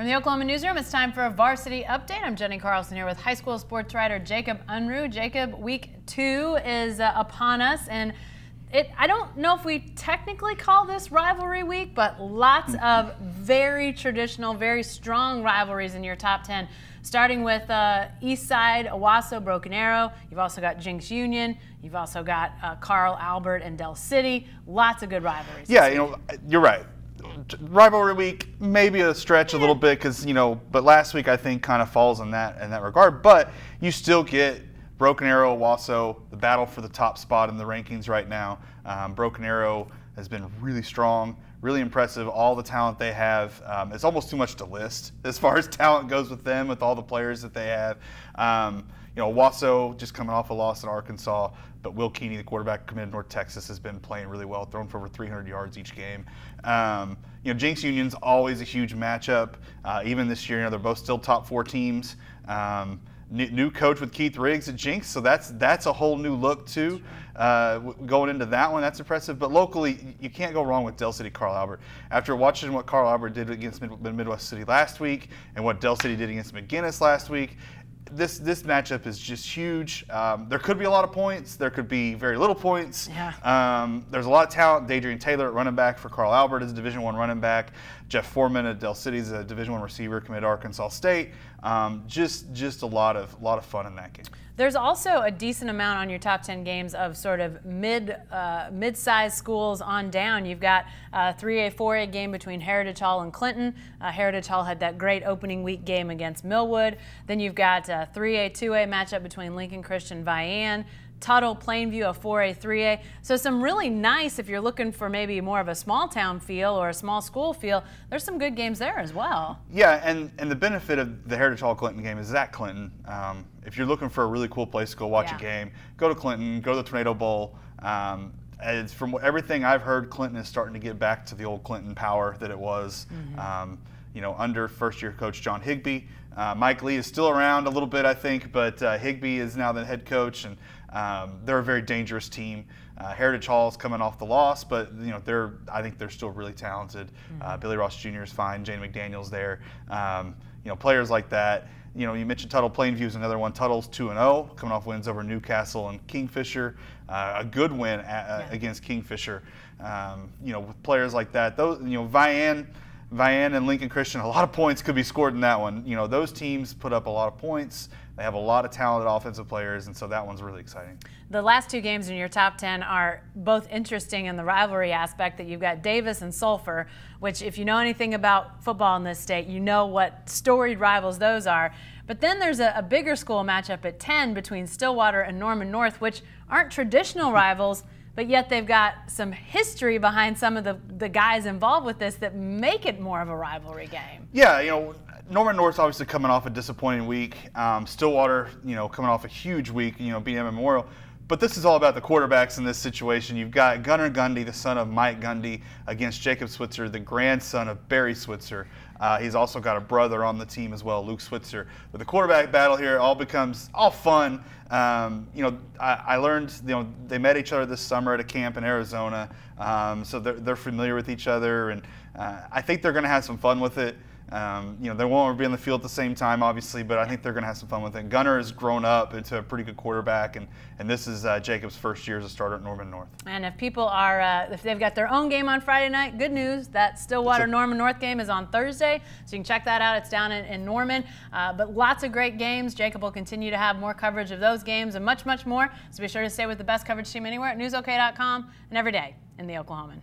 From the Oklahoma newsroom, it's time for a varsity update. I'm Jenny Carlson here with high school sports writer Jacob Unruh. Jacob, week 2 is upon us, and I don't know if we technically call this rivalry week, but lots of very traditional, very strong rivalries in your top 10. Starting with East Side, Owasso, Broken Arrow. You've also got Jenks Union. You've also got Carl Albert and Del City. Lots of good rivalries. Yeah, you're right. Rivalry week, maybe a stretch a little bit because, but last week I think kind of falls in that regard. But you still get Broken Arrow, Owasso, the battle for the top spot in the rankings right now. Broken Arrow has been really strong, really impressive. All the talent they have, it's almost too much to list as far as talent goes with them, with all the players that they have. Owasso just coming off a loss in Arkansas, but Will Keeney, the quarterback committed to North Texas, has been playing really well, throwing for over 300 yards each game. Jenks Union's always a huge matchup. Even this year, they're both still top 4 teams. New coach with Keith Riggs at Jenks, so that's a whole new look too. Going into that one, that's impressive. But locally, you can't go wrong with Del City Carl Albert. After watching what Carl Albert did against Midwest City last week and what Del City did against McGuinness last week, this matchup is just huge. There could be a lot of points. There could be very little points. Yeah. There's a lot of talent. Dadrian Taylor at running back for Carl Albert is a Division I running back. Jeff Foreman at Del City is a Division I receiver committed to Arkansas State. Just a lot of fun in that game. There's also a decent amount on your top 10 games of sort of mid-sized schools on down. You've got a 3A, 4A game between Heritage Hall and Clinton. Heritage Hall had that great opening week game against Millwood. Then you've got a 3A, 2A matchup between Lincoln Christian and Vian. Tuttle, Plainview, a 4A, 3A. So some really nice, if you're looking for maybe more of a small town feel or a small school feel, there's some good games there as well. Yeah, and the benefit of the Heritage Hall Clinton game is at Clinton. If you're looking for a really cool place to go watch a game, go to Clinton, go to the Tornado Bowl. From everything I've heard, Clinton is starting to get back to the old Clinton power that it was. Under first-year coach John Higbee. Mike Lee is still around a little bit, I think, but Higbee is now the head coach, and they're a very dangerous team. Heritage Hall is coming off the loss, but I think they're still really talented. Billy Ross Jr. is fine. Jane McDaniel's there. Players like that. You mentioned Tuttle. Plainview is another one. Tuttle's 2-0, coming off wins over Newcastle and Kingfisher. A good win against Kingfisher. With players like that, those Vian and Lincoln Christian, a lot of points could be scored in that one. Those teams put up a lot of points. They have a lot of talented offensive players, and so that one's really exciting. The last 2 games in your top 10 are both interesting in the rivalry aspect that you've got Davis and Sulphur, which if you know anything about football in this state, you know what storied rivals those are. But then there's a bigger school matchup at 10 between Stillwater and Norman North, which aren't traditional rivals, but yet they've got some history behind some of the guys involved with this that make it more of a rivalry game. Yeah, Norman North's obviously coming off a disappointing week. Stillwater, coming off a huge week, beating Emmett Memorial. But this is all about the quarterbacks in this situation. You've got Gunnar Gundy, the son of Mike Gundy, against Jacob Switzer, the grandson of Barry Switzer. He's also got a brother on the team as well, Luke Switzer. But the quarterback battle here becomes all fun. I learned, they met each other this summer at a camp in Arizona, so they're familiar with each other, and I think they're going to have some fun with it. They won't be on the field at the same time, obviously, but I think they're going to have some fun with it. Gunnar has grown up into a pretty good quarterback, and this is Jacob's first year as a starter at Norman North. And if people are, if they've got their own game on Friday night, good news. That Stillwater-Norman North game is on Thursday, so you can check that out. It's down in Norman. But lots of great games. Jacob will continue to have more coverage of those games and much, much more. So be sure to stay with the best coverage team anywhere at newsok.com and every day in the Oklahoman.